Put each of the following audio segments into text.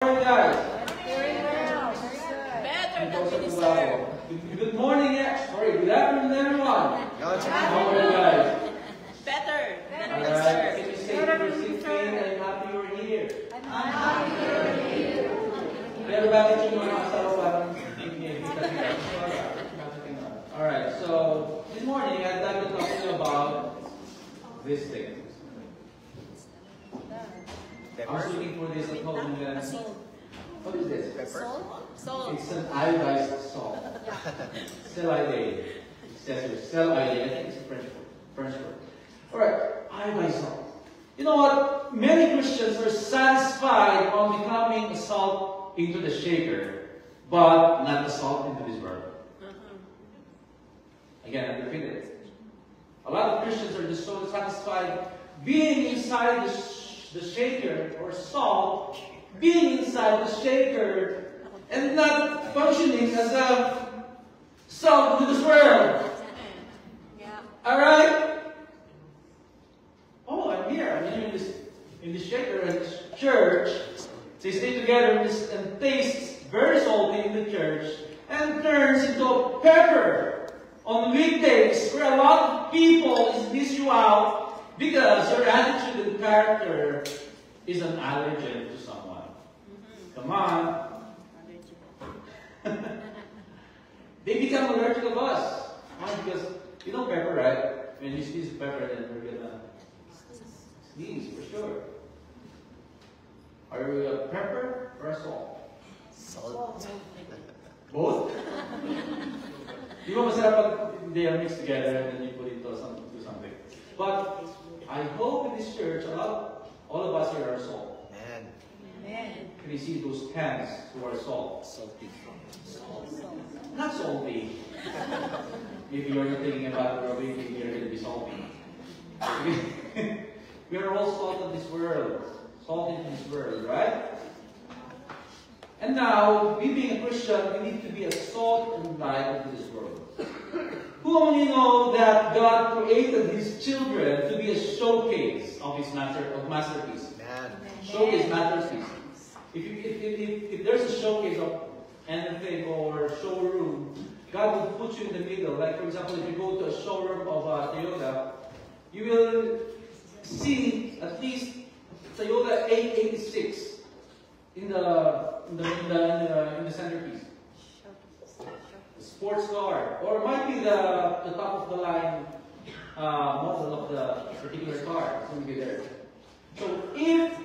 Morning, guys. Very well. Better than Good minister. Good morning, sorry, good afternoon, everyone. How are you guys? Better than All right, minister. can you say to your seatmate, I'm happy you're here. I'm happy you're here. Pero bakit yung mga asawa parang all right, so this morning I'd like to talk to you about this thing. I was looking for this at home and what is this? Pepper? Salt. It's an iodized salt. Sel-iodide. It says here, sel-iodide. I think it's a French word. Alright, iodized salt. You know what? Many Christians are satisfied on becoming a salt into the shaker, but not the salt into this world. Again, I repeat it. A lot of Christians are just so satisfied being inside the shaker or salt, being inside the shaker, and not functioning as a salt to this world. Yeah. Alright? Oh, I'm here. I'm here in this shaker at church. They stay together and tastes very salty in the church and turns into a pepper on weekdays where a lot of people miss you out because your attitude and character is an allergen to someone. Come on. They become allergic of us. Why? Because you know pepper, right? When you squeeze pepper, then we're gonna sneeze for sure. Are you a pepper or a salt? Salt. Both? Di ba masarap pag they are mixed together and then you put it to something. But I hope in this church, all of us here are salt. Amen. Can you see those hands who are salt? Salty. Not salty. Maybe you're not thinking about it, or maybe you're going to be salty. We are all salt of this world. Salt in this world, right? And now, we being a Christian, we need to be a salt and light into this world. Who only know that God created His children to be a showcase of His masterpiece? Man. Showcase masterpiece. If there's a showcase of anything or showroom, God will put you in the middle. Like for example, if you go to a showroom of Toyota, you will see at least Toyota 886 in the centerpiece. Sports car, or it might be the top of the line model of the particular car. It's going to be there. So if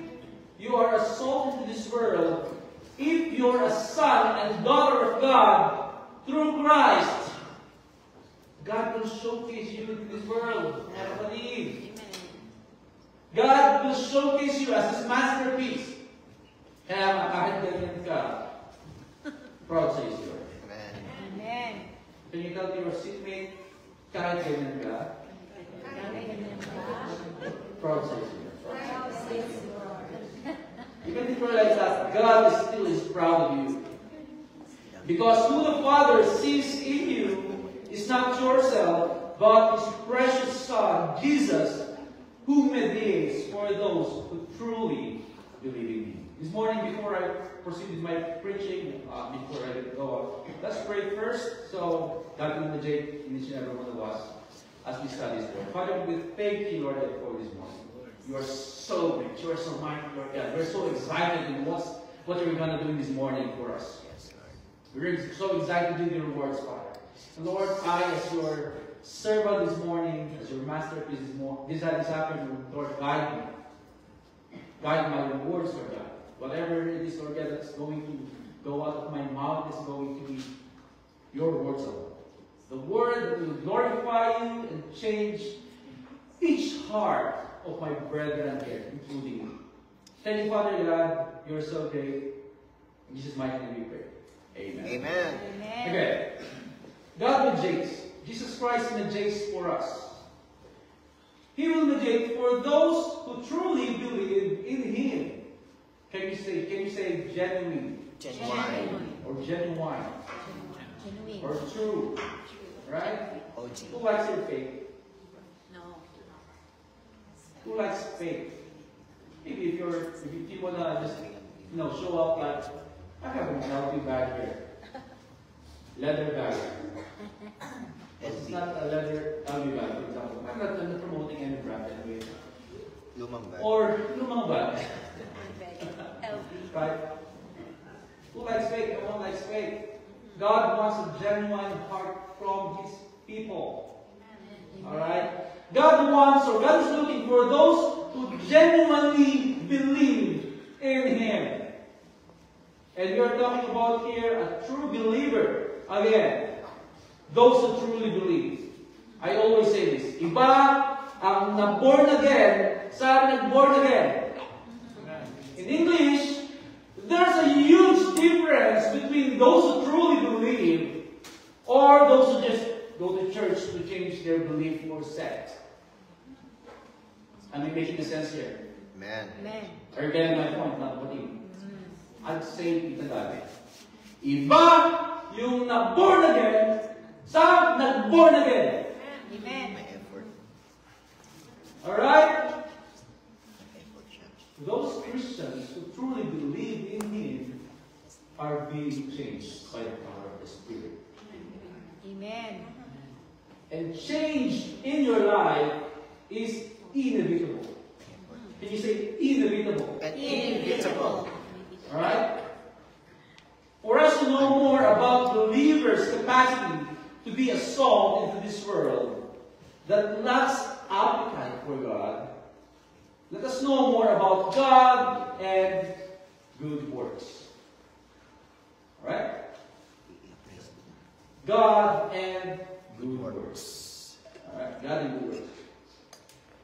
you are a salt into this world, if you're a son and daughter of God through Christ, God will showcase you in this world. I believe. God will showcase you as His masterpiece. Kaya kahit ganyan ka, proud sa iyo. Amen. Can you tell your seatmate, kahit ganyan ka, proud sa iyo. Even if you realize that God still is proud of you. Because who the Father sees in you is not yourself, but His precious Son, Jesus, who mediates for those who truly believe in Him. This morning, before I proceed with my preaching, before I go on, let's pray first. So, God will mediate in each and every one of us as we study His Word. Father, we thank you, Lord, for this morning. You are so rich. You are so mighty, Lord God. We're so excited in what are we going to do this morning for us. We're so excited to do your words, Father. And Lord, I, as your servant this morning, as your masterpiece this afternoon, Lord, guide me. Guide my words, Lord God. Whatever it is, Lord God, that's going to go out of my mouth is going to be your words alone. The word that will glorify you and change each heart of my brethren here, including me. Thank you, Father God. You're so great. In Jesus' mighty name we pray. Amen. Amen. Okay. God mediates. Jesus Christ mediates for us. He will mediate for those who truly believe in Him. Can you say genuine? Genuine. Or genuine? Or true? Right? OG. Who likes your faith? No. Who likes faith? Maybe if you wanna just show up like, I have a healthy bag here. Leather bag. It's not a leather healthy bag, for example. I'm not promoting any brand anyway. Lumang bag. Or lumang bag. LV. Right? Who likes fake? No one likes fake. God wants a genuine heart from His people. Alright? God wants, or God is looking for those who genuinely believe in Him. And we are talking about here a true believer. Again, those who truly believe. I always say this. Iba ang na-born again sa nag-born again. In English, there's a huge difference between those who truly believe or those who just go to church to change their belief or sect. Am I making sense here? Amen. Amen. Are you getting my point, mga kapatid? I'd say ito dati. Iba yung na-born again sa nag-born again. Amen. My effort. Alright? Effort siya. Those Christians who truly believe in Him are being changed by the power of the Spirit. Amen. And change in your life is inevitable. Can you say inevitable? And Inevitable. Alright? For us to know more about believers' capacity to be a salt into this world that lacks appetite for God, let us know more about God and good works. Alright? God and good works. Alright? God and good works.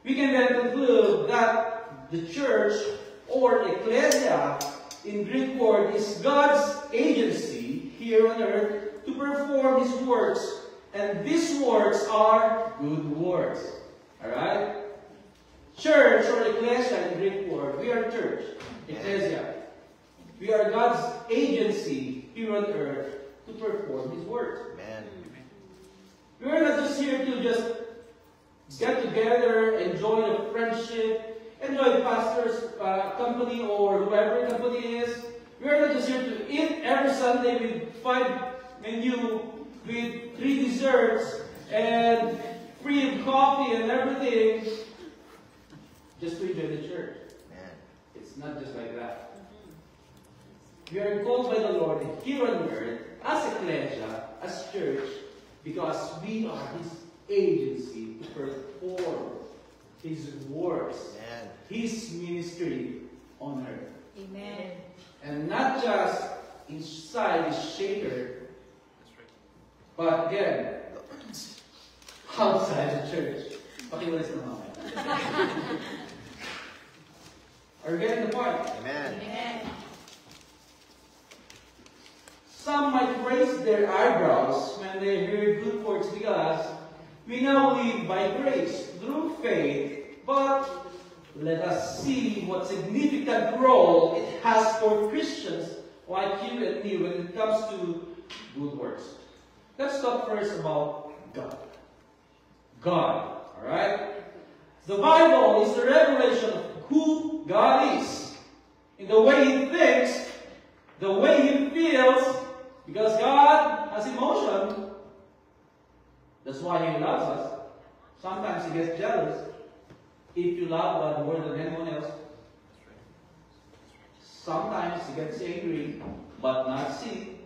We can then conclude that the church or ecclesia in Greek word is God's agency here on earth to perform His works. And these works are good works. Alright? Church or ecclesia in Greek word, we are church, ecclesia. We are God's agency here on earth to perform His works. Amen. We are not just here to just get together, enjoy the friendship, enjoy pastor's company or whoever company is. We are not just here to eat every Sunday with 5 menu, with 3 desserts, and free coffee and everything, just to enjoy the church. Amen. It's not just like that. We are called by the Lord here on earth as ecclesia, as church, because we are His agency to perform His works, Amen. His ministry on earth. Amen. And not just inside His shaker, but again, outside the church. Pakiwalis na mamaya. Are you getting the point? Amen. Amen. Some might raise their eyebrows when they hear good works because we now live by grace through faith, but let us see what significant role it has for Christians like you and me when it comes to good works. Let's talk first about God. God, alright? The Bible is the revelation of who God is. In the way He thinks, the way He feels, because God has emotion. That's why He loves us. Sometimes He gets jealous if you love God more than anyone else. Sometimes He gets angry, but not sick.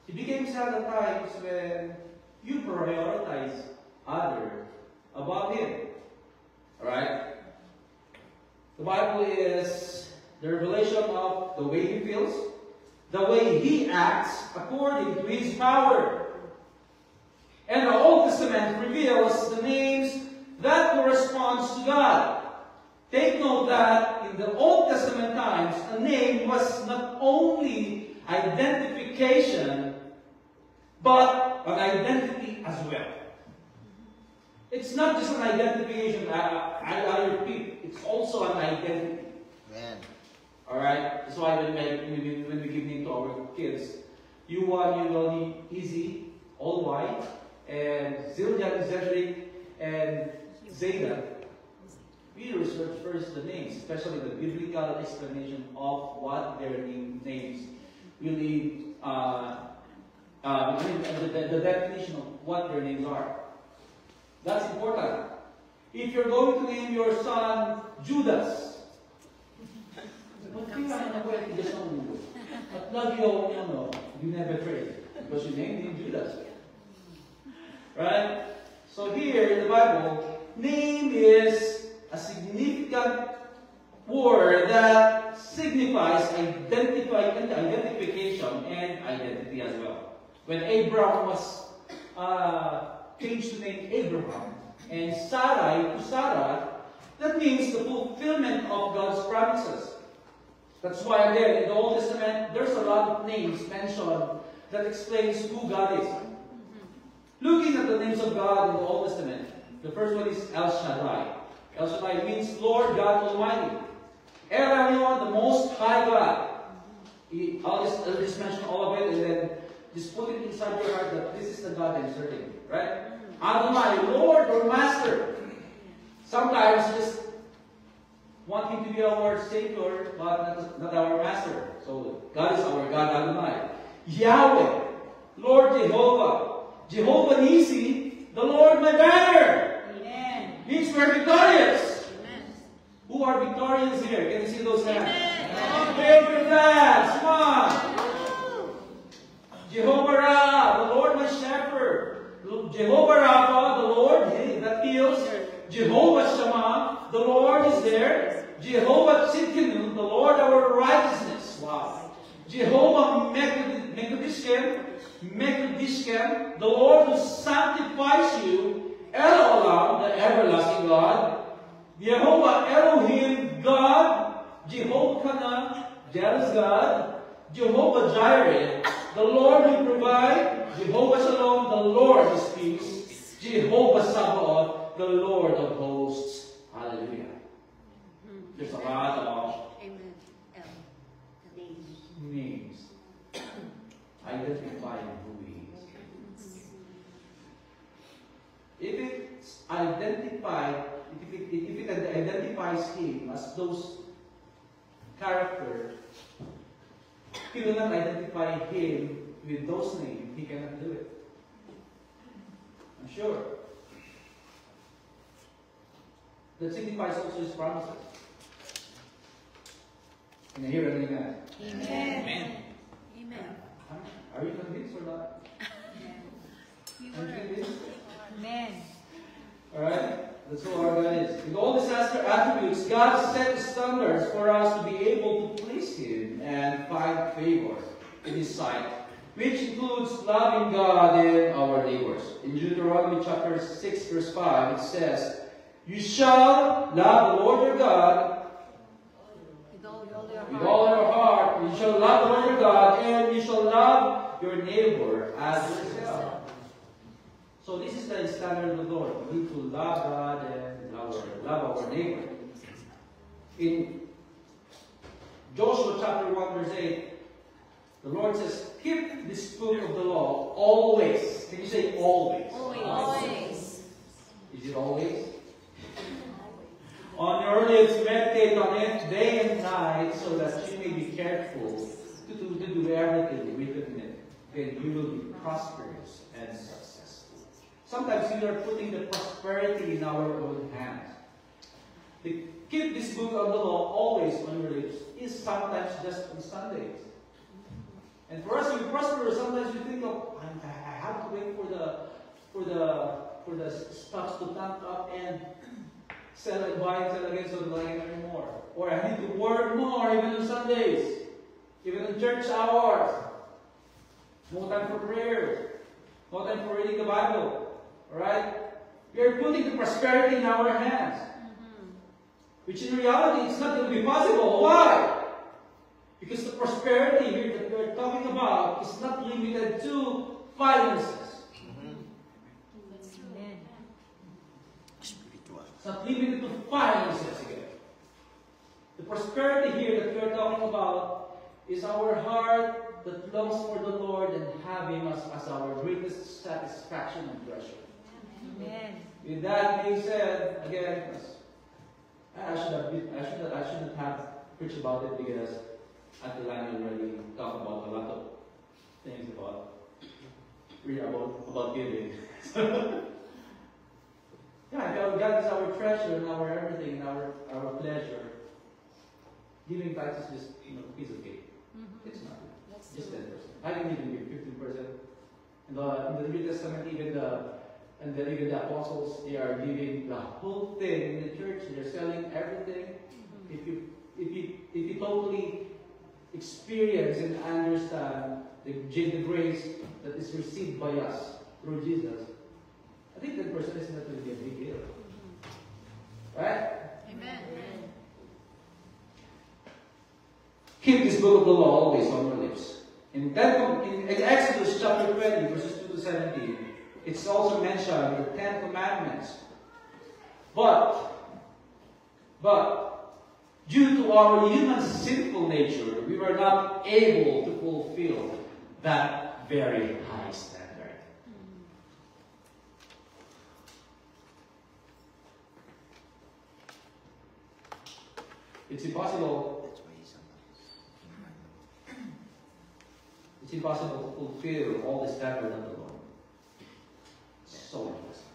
It became sad at times when you prioritize others above Him. Alright? The Bible is the revelation of the way He feels, the way He acts according to His power. And the Old Testament reveals the names that corresponds to God. Take note that in the Old Testament times, a name was not only identification, but an identity as well. It's not just an identification, I repeat, it's also an identity. Amen. Alright? That's why when we give name to our kids, Yuan, Yunoni, Easy, all white, and Zildjian, Zedric, and Zeta. Peter refers the names, especially the biblical explanation of what their names really, the definition of what their names are. That's important. If you're going to name your son Judas, you never prayed because you named him Judas. Right? So here in the Bible, name is a significant word that signifies identification and identity as well. When Abraham was changed to name Abraham and Sarai to Sarah, that means the fulfillment of God's promises. That's why again in the Old Testament there's a lot of names mentioned that explains who God is. Looking at the names of God in the Old Testament, the first one is El Shaddai. El Shaddai means Lord God Almighty. El Elyon, the Most High God. I'll just mention all of it and then just put it inside your heart that this is the God I'm serving. Right? Adonai, Lord or Master. Sometimes just want Him to be our Savior, but not our Master. So God is our God Adonai. Yahweh, Lord Jehovah. Jehovah Nisi, the Lord my banner. Amen. Means we're victorious. Amen. Who are victorious here? Can you see those hands? Amen. Wave your flags. Come on. Jehovah Ra, the Lord my shepherd. Jehovah Rapha, the Lord that heals. Jehovah Shammah, the Lord is there. Jehovah Tzidkenu, the Lord our righteousness. Wow. Jehovah Mekudishkem, the Lord who sanctifies you. El Olam, the everlasting God. Jehovah Elohim, God. Jehovah Kana, jealous God. Jehovah Jireh, the Lord who provides. Jehovah Shalom, the Lord is peace. Jehovah Sabaoth, the Lord of hosts. Hallelujah. There's a lot of names identifying who He is. If it identifies Him as those characters, He will not identify Him with those names. He cannot do it. I'm sure. That signifies also His promises. Can you hear an amen? Amen. Amen. Amen. Are you convinced or not? Are you convinced? Amen. Alright? That's who our God is. With all these attributes, God set the standards for us to be able to please Him and find favor in His sight, which includes loving God and our neighbors. In Deuteronomy chapter 6, verse 5, it says, "You shall love the Lord your God with all your heart. You shall love the Lord your God, and you shall love your neighbor as yourself." So this is the standard of the Lord. We need to love God and love our neighbor. In Joshua chapter 1, verse 8, the Lord says, "Keep this book of the law always." Can you say always? Always. Is it always? "On your lips, meditate on it day and night, so that you may be careful to do everything written in it. Then you will be prosperous and successful." Sometimes we are putting the prosperity in our own hands. To keep this book of the law always on your lips is sometimes just on Sundays. And for us to be prosperous, sometimes we think of, I have to wait for the stocks to tank up and sell and buy and sell again so that I can earn more. Or I need to work more even on Sundays, even on church hours. No time for prayer, no time for reading the Bible. Alright? We are putting the prosperity in our hands. Which in reality, it's not going to be possible. Why? Because the prosperity here that we're talking about is not limited to finances. Amen. Spiritual. It's not limited to finances again. The prosperity here that we're talking about is our heart that longs for the Lord and have Him as our greatest satisfaction and pleasure. Amen. With that being said, again, I shouldn't have preached about it because at the line we already talked about a lot of things about giving. Yeah, God is our treasure and our everything and our pleasure. Giving tithes is just a piece of cake. It's not. Just 10%. I can even give 15%. In the New Testament, even the apostles, they are giving the whole thing in the church. They're selling everything. If you totally experience and understand the grace that is received by us through Jesus, I think that person is not going to be a big deal. Right? Amen. Keep this book of the law always on your lips. In Exodus chapter 20, verses 2 to 17, it's also mentioned the 10 commandments. But due to our human sinful nature, we were not able to fulfill that very high standard. It's impossible. That's why he's It's impossible to fulfill all the standard of the Lord. So impossible.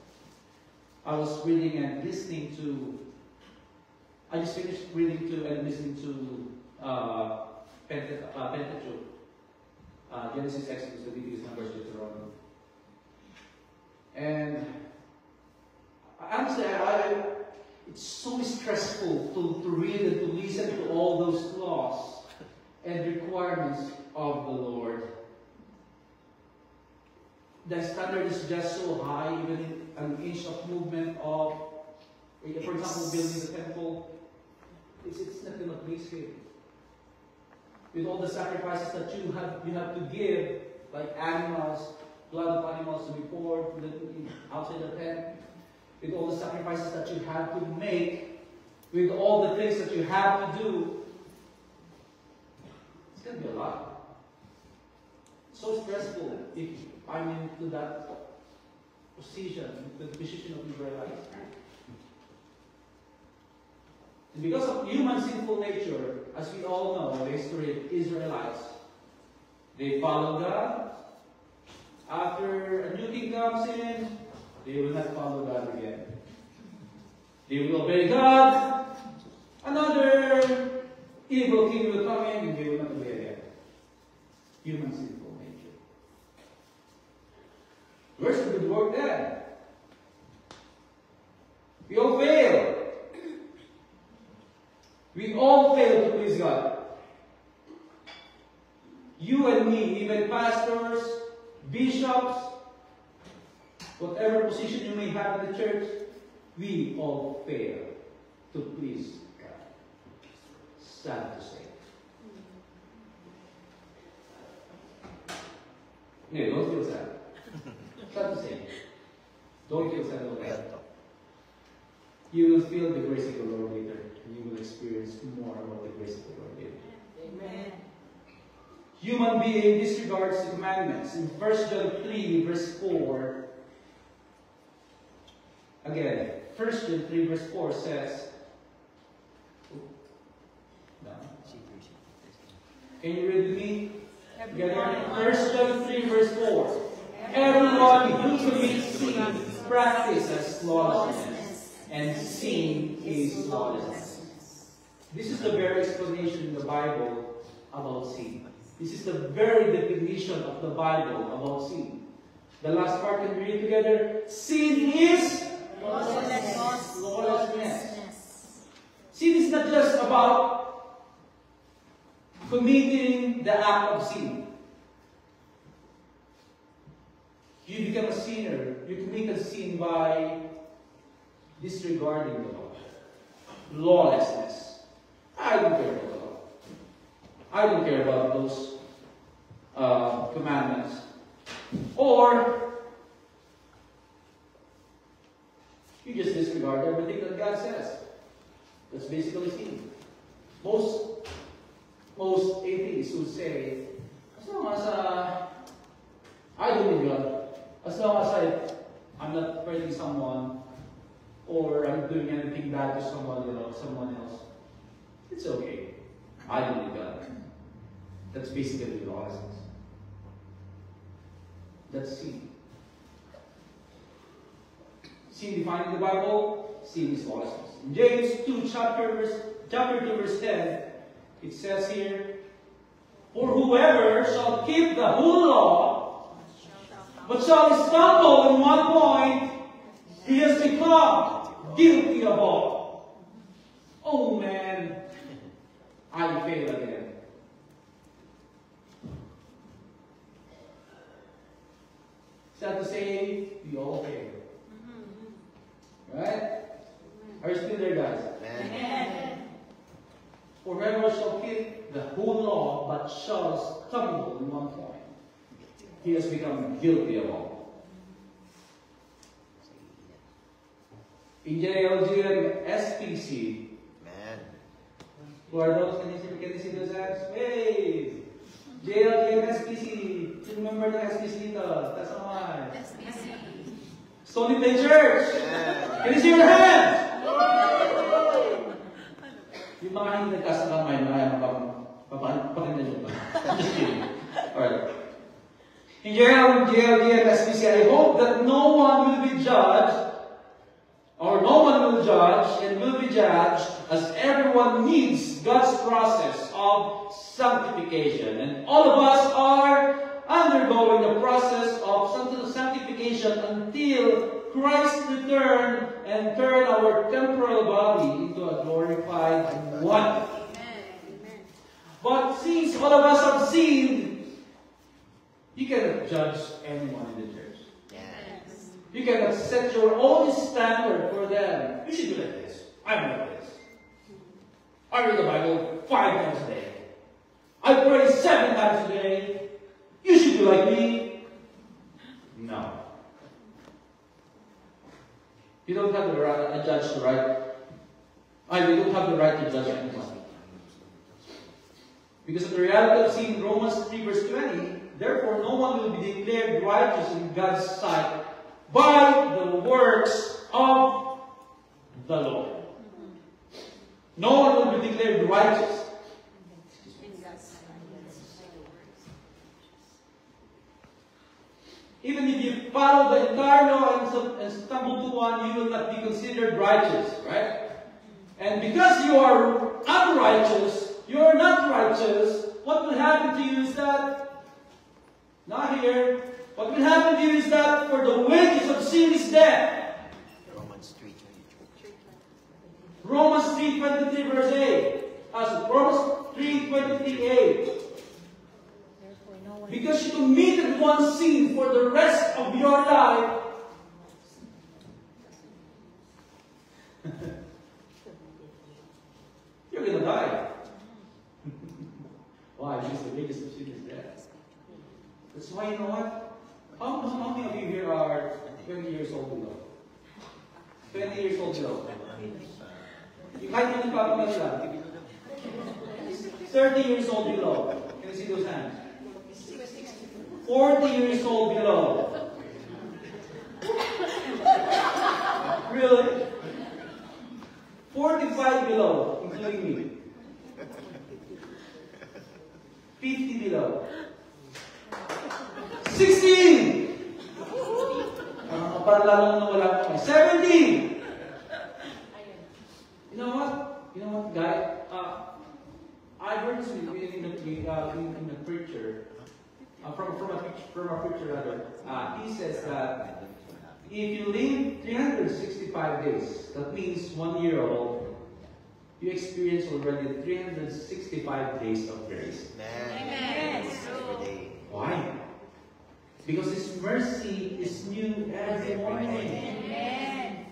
I was reading and listening to. I just finished reading to and listening to Pentateuch, Genesis, Exodus, Leviticus, Numbers, Deuteronomy. And honestly, it's so stressful to read and to listen to all those laws and requirements of the Lord. The standard is just so high, even in an inch of movement of, for example, building the temple, it's not going to please Him. With all the sacrifices that you have to give, like animals, blood of animals to be poured outside the tent, with all the sacrifices that you have to make, with all the things that you have to do, it's going to be a lot. So stressful if I'm into that position, the position of Israelites. And because of human sinful nature, as we all know, the history of Israelites, they follow God. After a new king comes in, they will not follow God again. They will obey God. Another evil king will come in and they will not obey again. Human sinful nature. Where's the good work then? We all fail. We all fail to please God. You and me, even pastors, bishops, whatever position you may have in the church, we all fail to please God. Sad to say. No, don't feel sad. Sad to say. Don't feel sad about that. You will feel the grace of the Lord later, and you will experience more about the grace of the Lord later. Amen. Human being disregards the commandments. In 1 John 3, verse 4, again, 1 John 3, verse 4 says, can you read with me? Together, 1 John 3, verse 4. Everyone who commits sin practices lawlessness, and sin is lawlessness. This is the very explanation in the Bible about sin. This is the very definition of the Bible about sin. The last part, can we read together? Sin is lawlessness. Sin is not just about committing the act of sin. You become a sinner. You commit a sin by disregarding the law. Lawlessness. I don't care about the law. I don't care about those commandments. Or you just disregard everything that God says. That's basically sin. Most atheists would say, as long as I don't need God, as long as I'm not hurting someone, or I'm doing anything bad to someone else, it's okay. I believe God. That's basically lawlessness. That's sin. Sin defined in the Bible, sin is lawlessness. In James 2, chapter 2, verse 10, it says here, for whoever shall keep the whole law, but shall stumble in one point, he has become guilty of all. Oh man, I fail again. Sad to say, we all fail. Right? Are you still there, guys? Amen. For whoever shall keep the whole law, but shall stumble in one point, he has become guilty of all. In JLG and SPC, who are those? Can you see those hands? Hey! JLG and SPC. You remember the SPC dito? That's naman. Stony Plain Church. Can you see your hands? Yung mga hindi nagkasakamay, papakinggan nyo ba? Just kidding. Alright. In JLG and SPC, I hope that no one will be judged, or no one will judge and will be judged, as everyone needs God's process of sanctification. And all of us are undergoing the process of sanctification until Christ return and turn our temporal body into a glorified one. But since all of us have sinned, you cannot judge anyone in the church. You cannot set your own standard for them. You should do like this. I'm like this. I read the Bible 5 times a day. I pray 7 times a day. You should do like me. No. You don't have the right to judge the right. You don't have the right to judge anyone. Because of the reality of sin, Romans 3 verse 20, therefore no one will be declared righteous in God's sight by the works of the Lord. No one will be declared righteous. Even if you follow the entire law and stumble to one, you will not be considered righteous, right? And because you are unrighteous, you are not righteous, what will happen to you is that, not here, what will happen to you is that for the wages of sin is death. Romans 3:23. Romans 3:23 verse 8. Romans 3:23. Because you committed one sin for the rest of your life, you're going to die. Why? Because the wages of sin is death. That's why, you know what? How many of you here are 20 years old below? 20 years old below. You might even probably 30 years old below. Can you see those hands? 40 years old below. Really? 45 below, including me. 50 below. 16! Parang lalong nawala ko. 17! You know what, guy? I heard this in the preacher. From a preacher rather. He says that if you live 365 days, that means 1 year old, you experience already 365 days of grace. Amen. Why? Because His mercy is new every morning. Amen.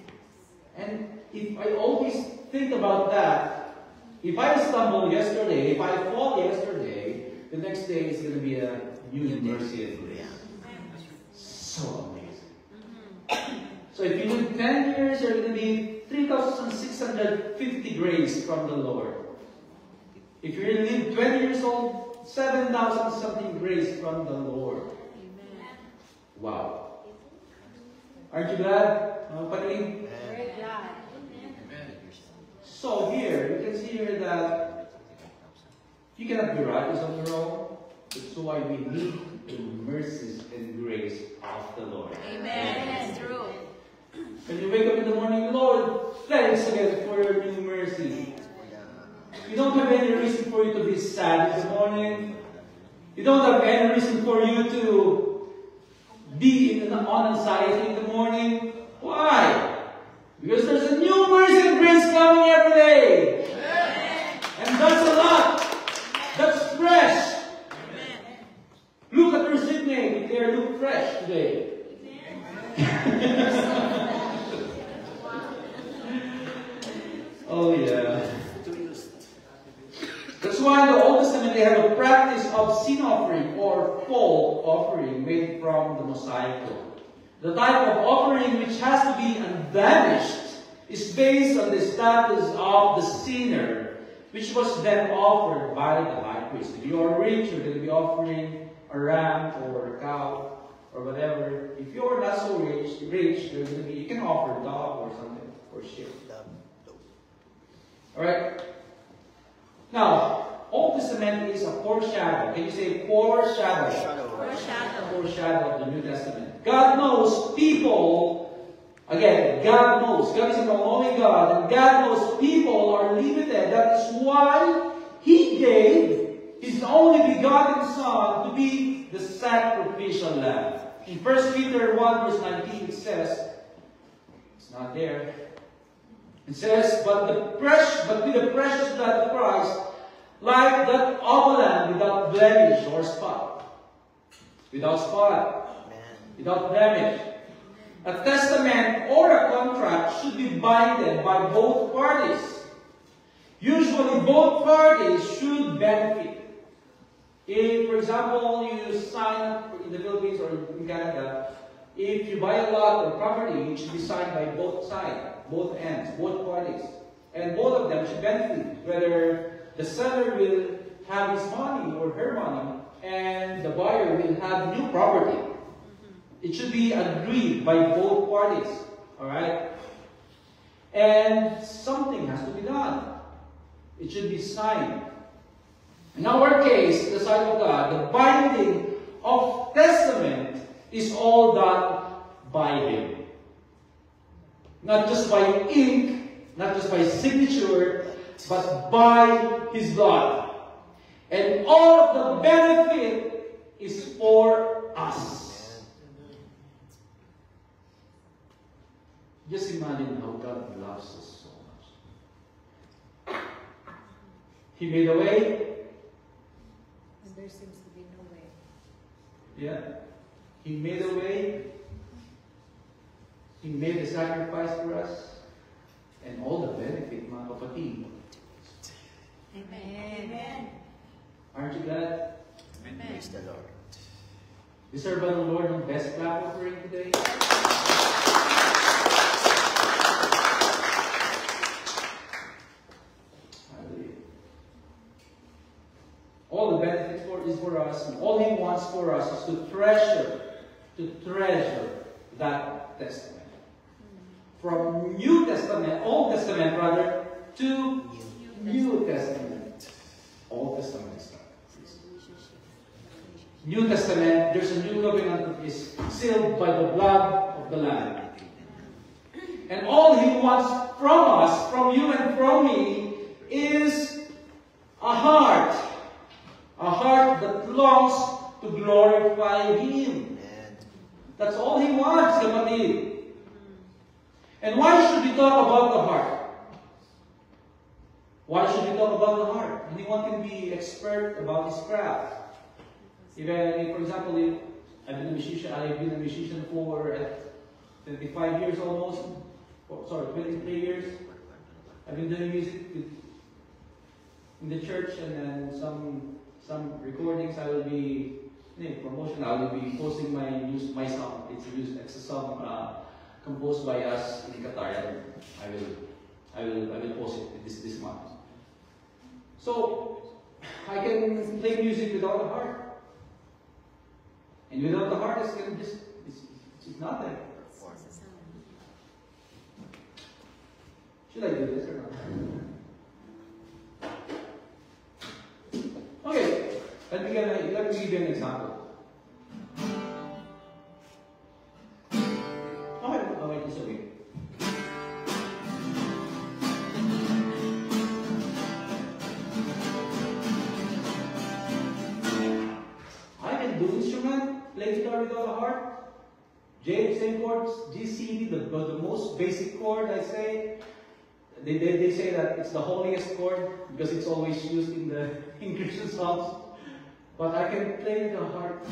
And if I always think about that, if I stumbled yesterday, if I fall yesterday, the next day is going to be a new mercy and grace. So amazing. So if you live 10 years, you're going to be 3,650 grace from the Lord. If you live 20 years old, 7,000 something grace from the Lord. Wow. Aren't you glad? Panilig. Very glad. So here, you can see here that you cannot be righteous on your own. That's why we need the mercies and grace of the Lord. Amen. That's true. When you wake up in the morning, Lord, thanks again for your new mercy. You don't have any reason for you to be sad in the morning. You don't have any reason for you to be on anxiety in the morning. Why? Because there's a new mercy and grace coming every day. And that's a lot. That's fresh. Look at your seatmate. They look fresh today. Oh yeah. That's why in the Old Testament they have a practice of sin offering or fault offering made from the Mosaic law. The type of offering which has to be unblemished is based on the status of the sinner, which was then offered by the high priest. If you are rich, you're going to be offering a ram or a cow or whatever. If you're not so rich, there's going to be, you can offer a dog or something or sheep. Alright? Now, Old Testament is a foreshadow. Can you say foreshadow? Foreshadow of the New Testament. God knows people, again, God knows. God is an all-knowing God, and God knows people are limited. That is why He gave His only begotten Son to be the sacrificial lamb. In 1 Peter 1 verse 19 it says, it's not there. It says, but with the precious blood of Christ, like that of a lamb without blemish or spot. Without spot. Without blemish. A testament or a contract should be binded by both parties. Usually both parties should benefit. If, for example, you sign in the Philippines or in Canada, if you buy a lot of property, it should be signed by both sides. Both ends, both parties. And both of them should benefit. Whether the seller will have his money or her money, and the buyer will have new property. It should be agreed by both parties. Alright? And something has to be done. It should be signed. In our case, the side of God, the binding of testament is all done by Him. Not just by ink, not just by signature, but by His blood. And all of the benefit is for us. Just imagine how God loves us so much. He made a way. And there seems to be no way. Yeah. He made a way. He made a sacrifice for us. And all the benefit, mga kapatid. Amen. Amen. Aren't you glad? Amen. Praise the Lord. We serve the Lord on best clap offering today. Hallelujah. All the benefits is for us, and all He wants for us is to treasure that testament. From New Testament, Old Testament rather, to New Testament. Old Testament is not. New Testament, there's a new covenant that is sealed by the blood of the Lamb. And all He wants from us, from you and from me, is a heart that longs to glorify Him. That's all He wants, kapatid. And why should we talk about the heart? Why should we talk about the heart? Anyone can be expert about his craft. Even, for example, if I've been a musician for 25 years almost. 23 years. I've been doing music in the church, and then some recordings I will be promotion. I will be posting my song. It's a song composed by us in Qatar. I will post it this month. So I can play music without a heart. And without the heart, it's nothing. Should I do this or not? Okay, let me give you an example. Okay, it's okay. I can do instrument, play guitar without a heart. J, same chords, G, C, D, the most basic chord I say. They say that it's the holiest chord because it's always used in the in Christian songs. But I can play with the heart.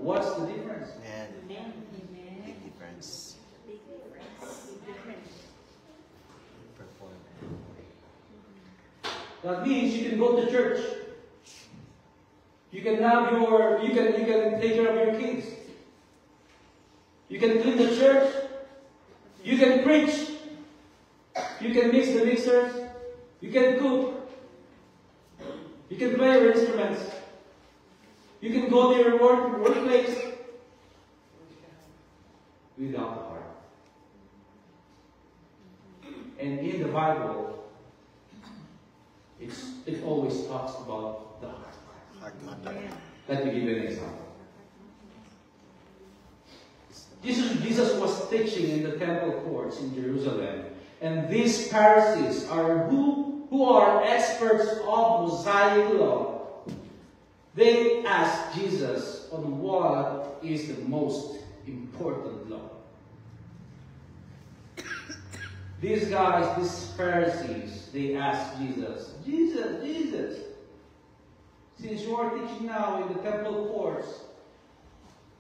What's the difference? Amen. Big difference. Perform. That means you can go to church. You can take care of your kids. You can clean the church. You can preach. You can mix the mixers. You can cook. You can play your instruments. You can go to your workplace without the heart. And in the Bible, it always talks about the heart. Let me give you an example. Jesus was teaching in the temple courts in Jerusalem, and these Pharisees are who are experts of Mosaic law. They asked Jesus on what is the most important law. These guys, these Pharisees, they asked Jesus, Jesus, since you are teaching now in the temple courts,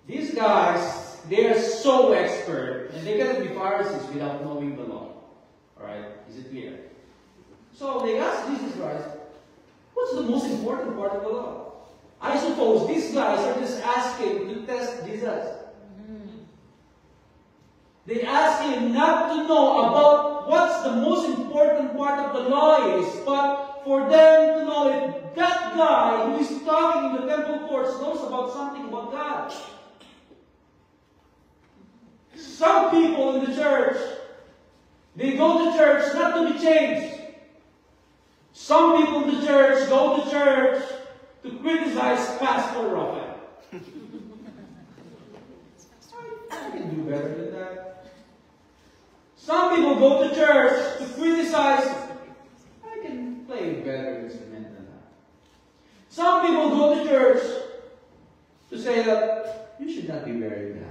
these guys, they are so expert, and they cannot be Pharisees without knowing the law. Alright, is it clear? So they asked Jesus Christ, what's the most important part of the law? I suppose these guys are just asking to test Jesus. They ask him not to know about what's the most important part of the law is, but for them to know if that guy who is talking in the temple courts knows about something about God. Some people in the church, they go to church not to be changed. Some people in the church go to church to criticize Pastor Raphael. I can do better than that. Some people go to church to criticize. I can play a better instrument than that. Some people go to church to say that you should not be wearing that.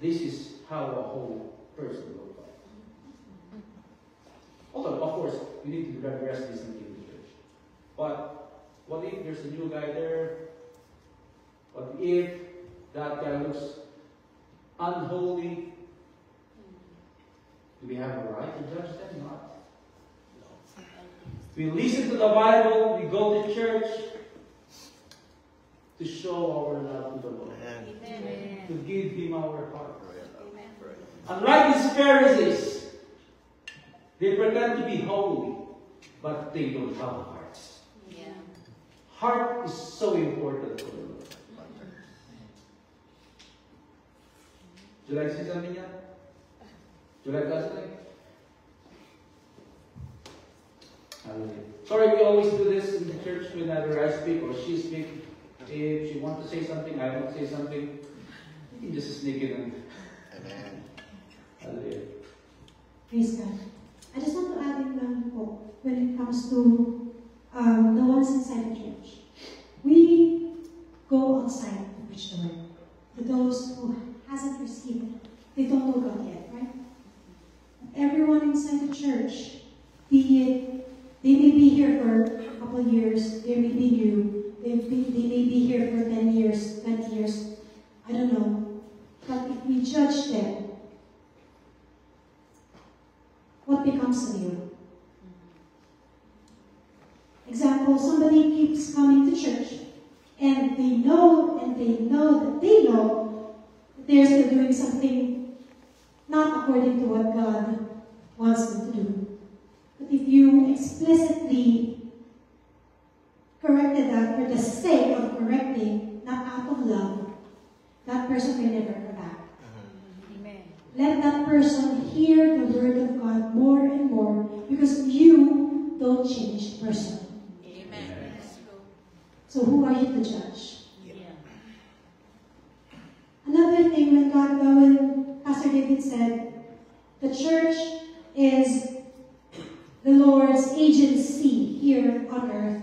This is how a whole person looks like. Although, of course, we need to address this in the church. But what if there's a new guy there? What if that guy looks unholy? Do we have a right to judge them? Not. We listen to the Bible, we go to church to show our love to the Lord. Amen. To give Him our heart. Amen. Unlike these Pharisees, they pretend to be holy, but they don't have a heart. Yeah. Heart is so important for the Lord. Do you like to say something yet? Do you like that something? Hallelujah. Sorry, we always do this in the church whenever I speak or she speaks. If she wants to say something, I want to say something. You can just sneak it in. Amen. Hallelujah. Praise God. I just want to add in hope when it comes to the ones inside the church. We go outside to preach the word. To those who hasn't received it, they don't know God yet, right? Everyone inside the church, be it, they may be here for a couple of years, they may be new, they may be here for 10 years, 20 years, I don't know. But if we judge them, what becomes of you? Example, somebody keeps coming to church, and they know that they're still doing something not according to what God wants them to do. But if you explicitly corrected that for the sake of correcting, not out of love, that person may never come back. Amen. Let that person hear the word of God more and more, because you don't change the person. Amen. So who are you to judge? Yeah. Another thing, when Pastor David said, the church is the Lord's agency here on earth.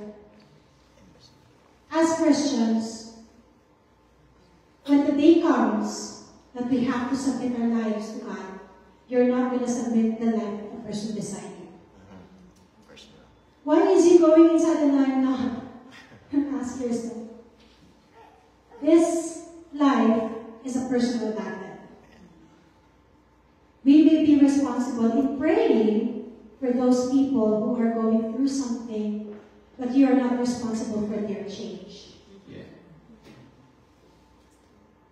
As Christians, when the day comes that we have to submit our lives to God, you're not going to submit the life of the person beside you. Why is he going inside and I'm not? Ask yourself. This life is a personal battle. We may be responsible in praying for those people who are going through something, but you are not responsible for their change. Yeah.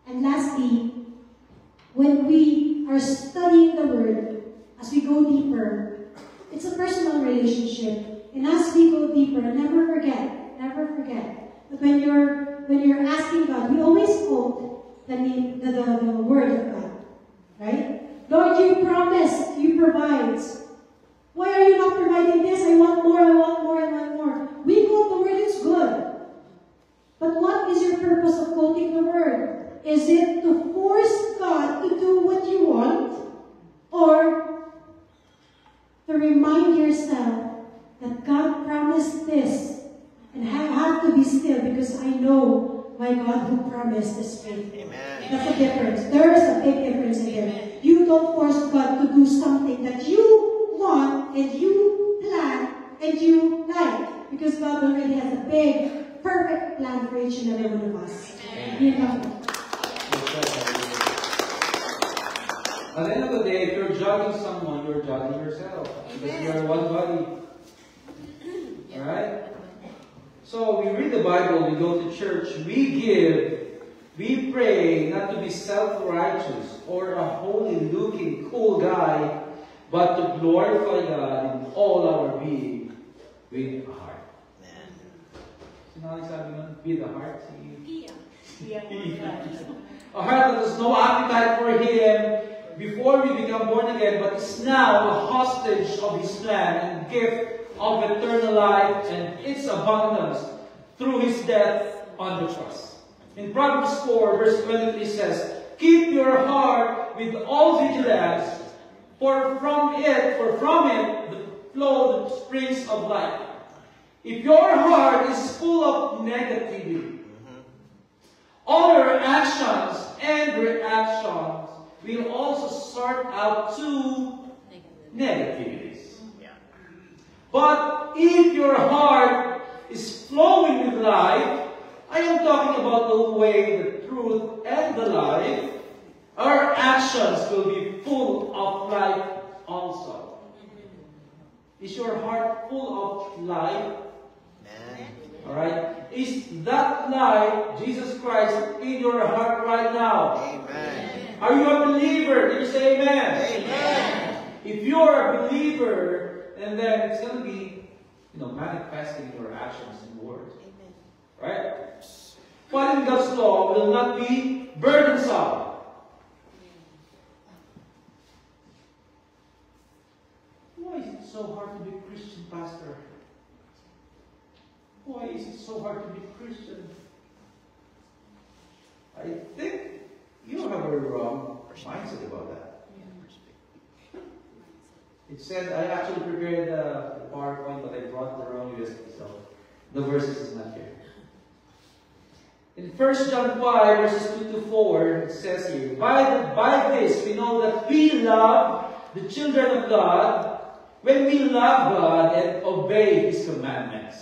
And lastly, when we are studying the Word, as we go deeper, it's a personal relationship. And as we go deeper, never forget that when you're asking God, we always quote the Word of God, right? Lord, you promised, you provide. Why are you not providing this? I want more, I want more, I want more. We quote the Word, it's good. But what is your purpose of quoting the Word? Is it to force God to do what you want? Or to remind yourself that God promised this, and I have to be still because I know my God who promised is faithful. Amen. That's a difference. There is a big difference in there. You don't force God to do something that you want and you plan and you like, because God already has a big, perfect plan for each and every one of us. You know. At the end of the day, if you're judging someone, you're judging yourself. Because you're one body. Alright? So we read the Bible, we go to church, we give, we pray not to be self-righteous or a holy-looking, cool guy, but to glorify God in all our being with a heart. Sino sabi nun? With a heart? A heart that has no appetite for Him before we become born again, but is now a hostage of His plan and gift of eternal life and its abundance through His death on the cross. In Proverbs 4, verse 23 says, "Keep your heart with all vigilance, for from it flow the springs of life." If your heart is full of negativity, all your actions and reactions will also start out to negativities. But if your heart is flowing with life, I am talking about the way, the truth, and the life, our actions will be full of life also. Is your heart full of life? Alright? Is that life, Jesus Christ, in your heart right now? Amen. Are you a believer? Can you say amen? Amen. If you're a believer, and then it's going to be, manifesting your actions and words. Right? Following God's law will not be burdensome. Why is it so hard to be a Christian, Pastor? Why is it so hard to be a Christian? I think you have a wrong mindset about that. It said, I actually prepared the PowerPoint, but I brought the wrong USB, so the verses is not here. In 1 John 5, verses 2 to 4, it says here, By this we know that we love the children of God when we love God and obey His commandments.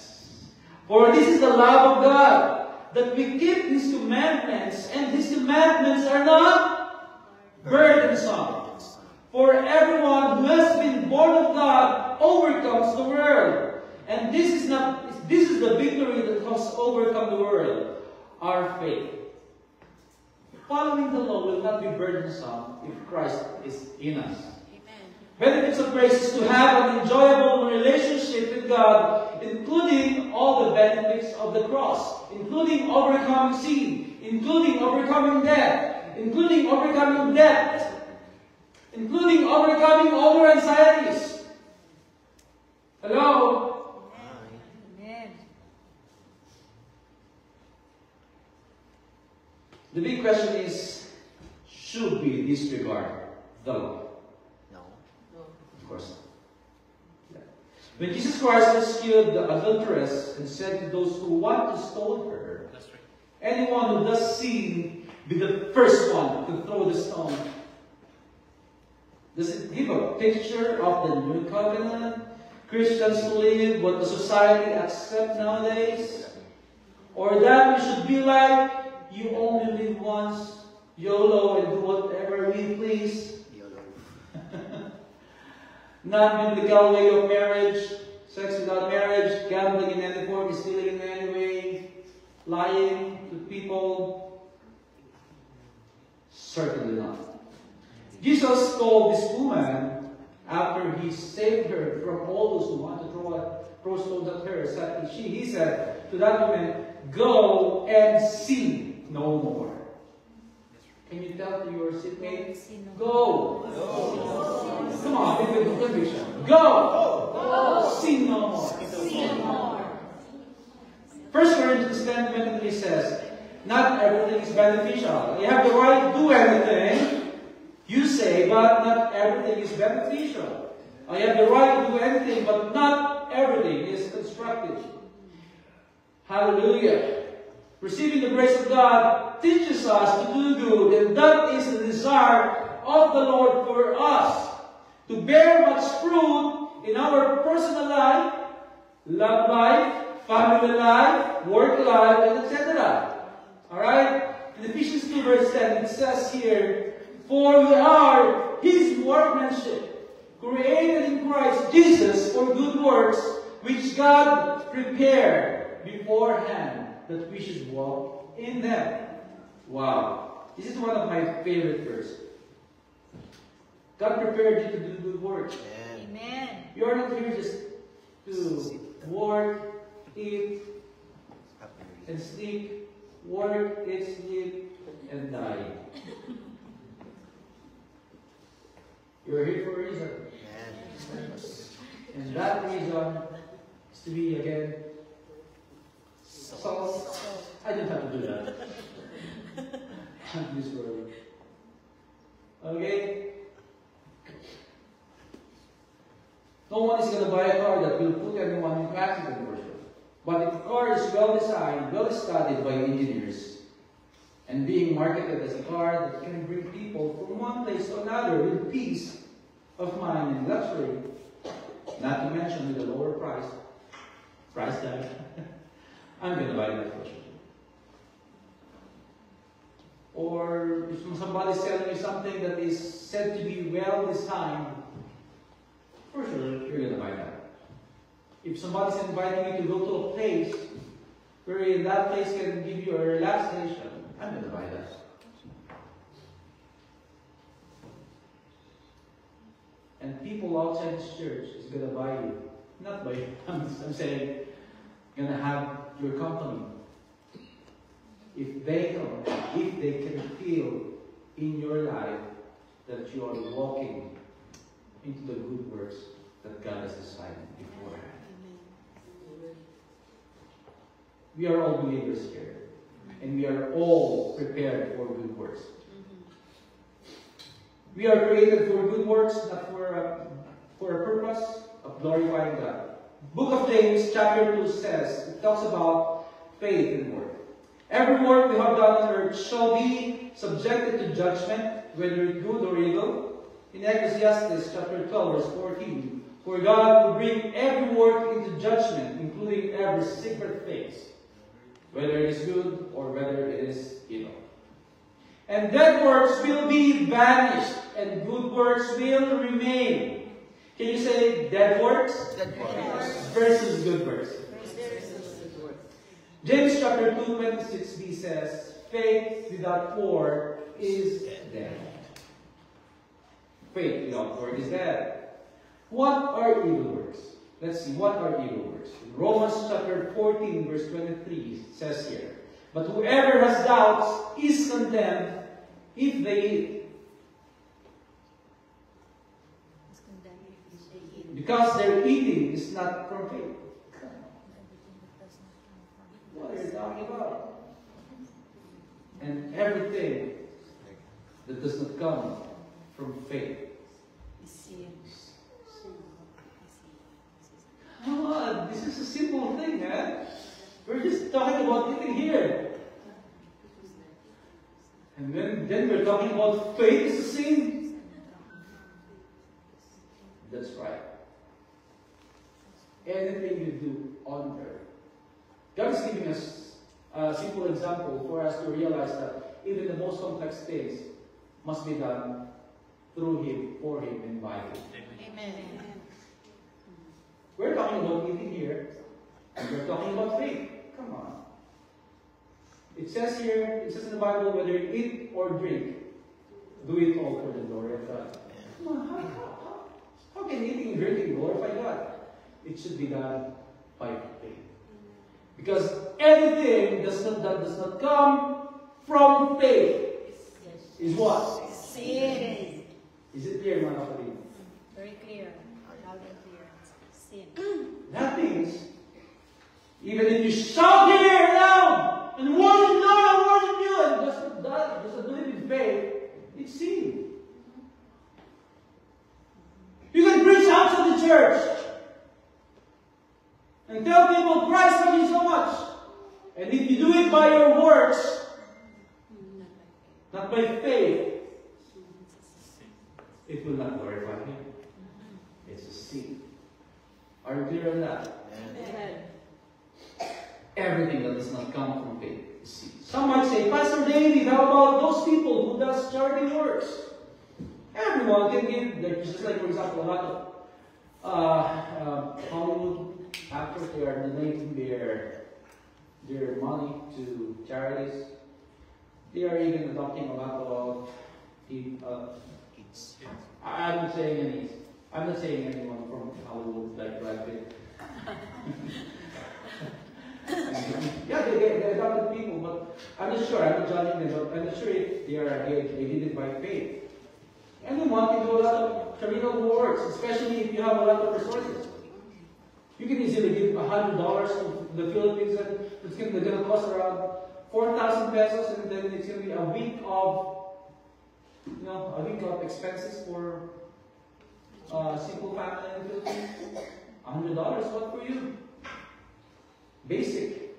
For this is the love of God, that we keep His commandments, and His commandments are not burdensome. For everyone who has been born of God overcomes the world. And this is the victory that has overcome the world, our faith. Following the law will not be burdensome if Christ is in us. Benefits of grace is to have an enjoyable relationship with God including all the benefits of the cross, including overcoming sin, including overcoming death, including overcoming debt, including overcoming all your anxieties. Hello? Amen. The big question is, should we disregard the law? No. Of course not. Yeah. When Jesus Christ rescued the adulteress and said to those who want to stone her, anyone who does sin, be the first one to throw the stone. Does it give a picture of the new covenant? Christians who live what the society accepts nowadays? Or that we should be like, you only live once, YOLO, and do whatever we please? YOLO. Non-biblical way of marriage, sex without marriage, gambling in any form, stealing in any way, lying to people? Certainly not. Jesus told this woman, after he saved her from all those who want to throw stones at her, he said to that woman, go and sin no more. Can you tell to your seatmate? Go. Come on, with conviction. Go. Sin no more. Sin more. 1 Corinthians 10:23 says, not everything is beneficial. You have the right to do anything, you say, but not everything is beneficial. I have the right to do anything, but not everything is constructive. Hallelujah. Receiving the grace of God teaches us to do good, and that is the desire of the Lord for us. To bear much fruit in our personal life, love life, family life, work life, and etc. Alright? In Ephesians 2 verse 10, it says here, for we are His workmanship, created in Christ Jesus for good works, which God prepared beforehand, that we should walk in them. Wow. This is one of my favorite verses. God prepared you to do good work. Amen. You are not here just to work, eat, and sleep, work, eat, sleep, and die. You're here for a reason. And that reason is to be, again, salt. I didn't have to do that. I'm this word. Okay? No one is going to buy a car that will put anyone into accident for sure. But if the car is well designed, well studied by engineers, and being marketed as a car that can bring people from one place to another with peace of mind and luxury, not to mention with a lower price tag, I'm going to buy that for sure. Or if somebody's selling you something that is said to be well designed, for sure you're going to buy that. If somebody's inviting you to go to a place where that place can give you a relaxation, I'm going to buy that. And people outside this church is going to buy you. Not by you. I'm saying, going to have your company. If they can feel in your life that you are walking into the good works that God has decided beforehand. We are all believers here. And we are all prepared for good works. We are created for good works, not for a purpose of glorifying God. Book of James chapter 2 says, it talks about faith and work. Every work we have done on earth shall be subjected to judgment, whether good or evil. In Ecclesiastes chapter 12 verse 14, for God will bring every work into judgment, including every secret thing, whether it is good or whether it is evil. And dead works will be vanished, and good works will remain. Can you say dead works? Dead works. Versus good works. James chapter 2, 26b says, faith without work is dead. Faith without work is dead. What are evil works? Let's see, what are evil works? In Romans chapter 14, verse 23, it says here, but whoever has doubts is condemned if they eat. Because their eating is not from faith. What are you talking about? And everything that does not come from faith. Come on, this is a simple thing, man. We're just talking about eating here. And then we're talking about faith is a sin. That's right. Anything you do on earth. God is giving us a simple example for us to realize that even the most complex things must be done through Him, for Him, and by Him. Amen. We're talking about eating here, and we're talking about faith. Come on. It says here, it says in the Bible, whether you eat or drink, do it all for the glory of God. Come on, how can eating and drinking glorify God? It should be done by faith. Because anything that does not come from faith is what? Sin. Is it clear, mga kapatid? Very clear. Loud and clear. Sin. That means, even if you shout here loud and worship God, I worship you, and doesn't believe in faith, it's sin. You can preach outside the church and tell people Christ loves you so much. And if you do it by your works, not by faith, it will not glorify Him. It's a sin. Are you clear on that? Amen. Everything that does not come from faith is sin. Some might say, Pastor David, how about those people who does charity works? Everyone can give, just like, for example, a lot of Hollywood actors, they are donating their money to charities. They are even adopting a lot of kids. I'm not saying anyone from Hollywood like Brad Pitt. Yeah, they adopted people, but I'm not sure. I'm not judging them, but I'm not sure if they did it by faith. Anyone can do a lot of charitable works, especially if you have a lot of resources. You can easily give $100 to the Philippines, and it's going to cost around 4,000 pesos, and then it's going to be a week of expenses for a simple family in the Philippines. $100, what for you? Basic.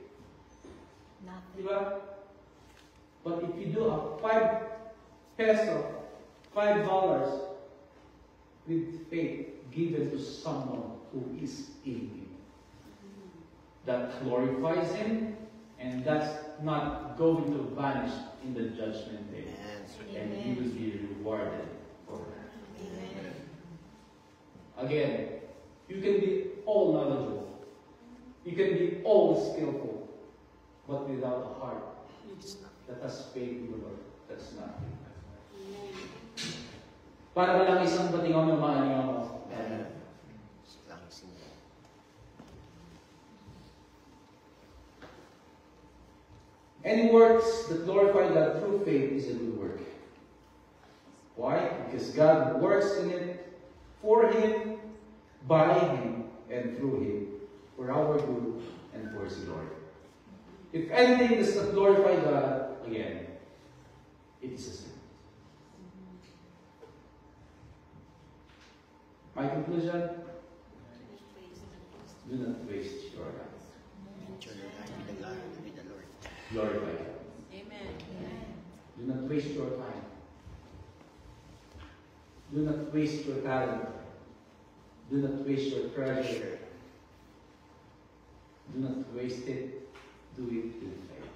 Nothing. Diba? But if you do a $5 with faith given to someone who is in Him, that glorifies Him, and that's not going to vanish in the judgment day. And He will be rewarded for that. Amen. Again, you can be all knowledgeable. You can be all skillful. But without a heart that has faith in the Lord, that's nothing. Para ba lang isang batingaw ng mga niya mo? Any works that glorify God through faith is a good work. Why? Because God works in it for Him, by Him, and through Him, for our good and for His glory. If anything does not glorify God, again, it is a sin. My conclusion, do not waste your life. Glorify God. Amen. Do not waste your time. Do not waste your talent. Do not waste your treasure. Do not waste it. Do it with faith.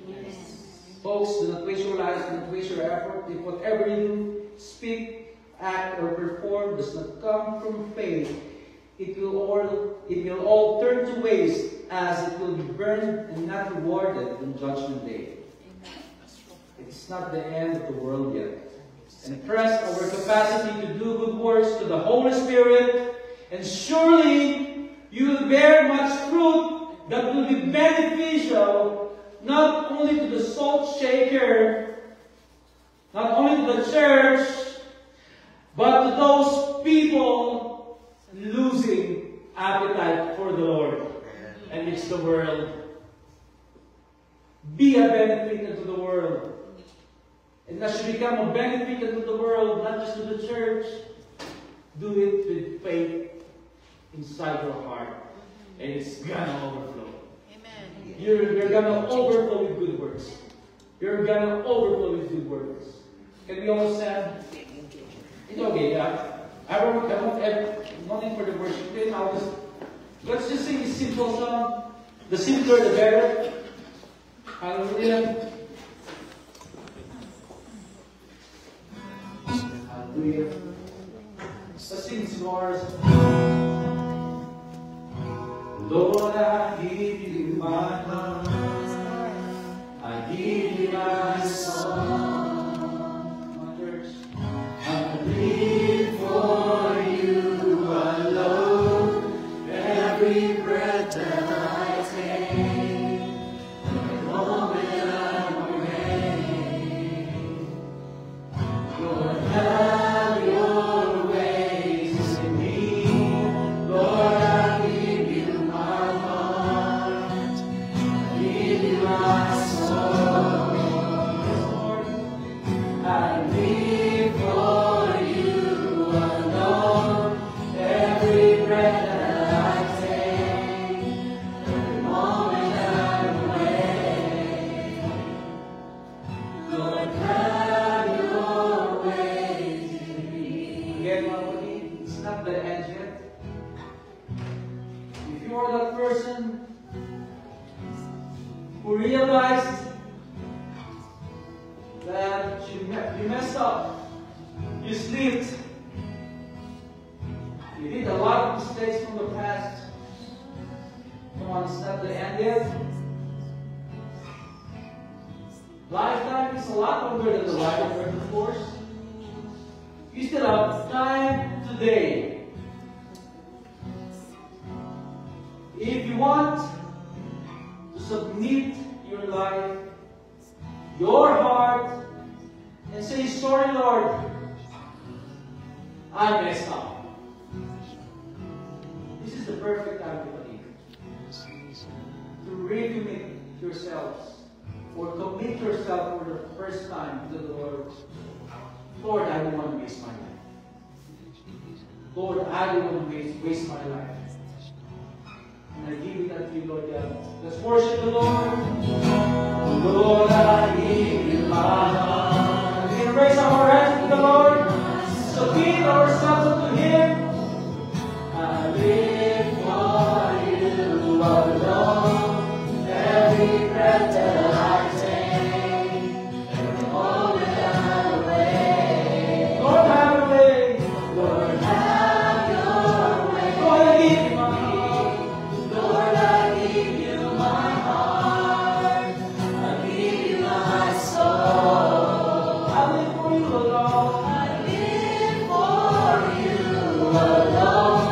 Amen. Folks, do not waste your life. Do not waste your effort. If whatever you speak, act, or perform does not come from faith, it will all turn to waste, as it will be burned and not rewarded on Judgment Day. It's not the end of the world yet. Entrust our capacity to do good works to the Holy Spirit, And surely you will bear much fruit that will be beneficial not only to the salt shaker, not only to the church, but to those people losing appetite for the Lord and it's the world. Be a benefit unto the world. And as you become a benefit unto the world, not just to the church, do it with faith inside your heart. And it's gonna overflow. Amen. You're gonna overflow with good works. You're gonna overflow with good works. Can we all stand? It's okay, I won't nothing for the worship team. Let's just sing this simple song. The simpler the better. Hallelujah. Hallelujah. Let's sing this chorus. Lord, I give you my heart. I give you my soul. My church. I live for you alone. Every breath that I take, the moment I'm away. Lord, have your ways in me. Lord, I give you my heart. I give you my soul. Lord, I live for you alone. Every breath that I take, every moment I'm away. Lord, have your ways in me. Again, Lord, it's not the end yet. If you are that person who realized that you messed up, you slipped, you did a lot of mistakes from the past. Come on, it's not the end yet. Lifetime is a lot longer than the life of earth, of course. You still have time today. If you want to submit your life, your heart, and say, sorry, Lord, I messed up. This is the perfect time to believe. To recommit yourselves or commit yourself for the first time to the Lord. Lord, I don't want to waste my life. Lord, I don't want to waste my life. And I give it unto you, Lord God. Let's worship the Lord. Lord, I give you my heart. We can raise our hands to the Lord. Submit ourselves unto Him. I live for you alone. Every breath that I take, every moment I'm away. Lord, have your way. Lord, have your way. Lord, I give you my heart. Lord, I give you my heart. I give you my soul. I live for you alone. I live for you alone.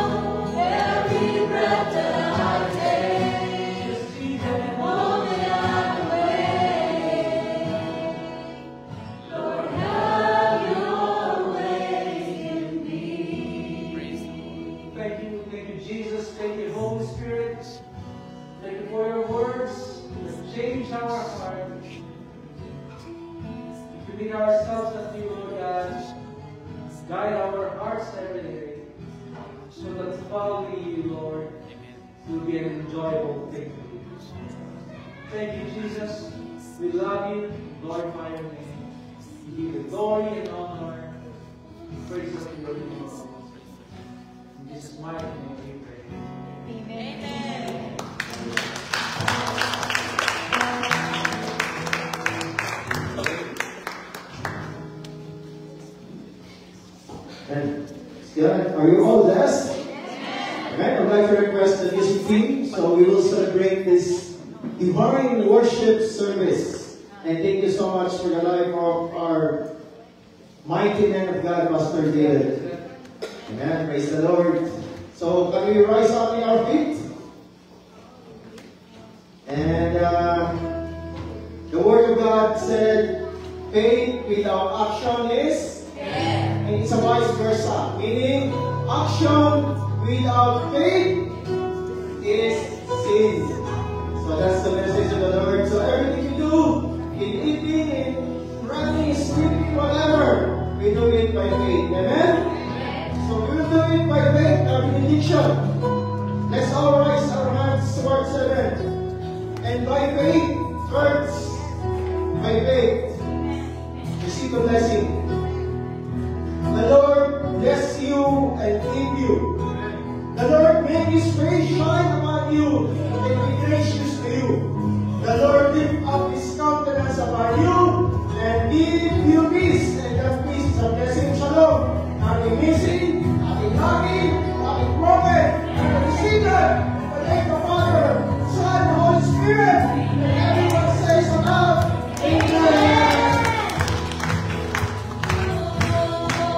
Every breath that I take, just keep every moment I'm away. Lord, have your way in me. Thank you, Jesus. Thank you, Holy Spirit. Thank you for your words that change our heart. We commit ourselves unto you, Lord God. Guide our hearts every day, so that following you, Lord, will be an enjoyable thing for you. Thank you, Jesus. We love you, glorify your name. We give you glory and honor. Praise us in your name alone. In Jesus' mighty name we pray. Amen. And yeah, are you all blessed? Amen. I'd like to request the music team, so we will celebrate this divine worship service. And thank you so much for the life of our mighty man of God, Pastor David. Amen. Praise the Lord. So can we rise up in our feet? And the Word of God said, faith without action is dead. And it's a vice versa. Meaning, action without faith is sin. So that's the message of the Lord. So everything you do, in eating, in running, sleeping, whatever, we do it by faith. Amen? So we will do it by faith, our benediction. Let's all raise our hands towards heaven. And by faith, first, by faith, receive the blessing. The Lord bless you and keep you. The Lord make His face shine upon you and be gracious to you. The Lord lift up His countenance upon you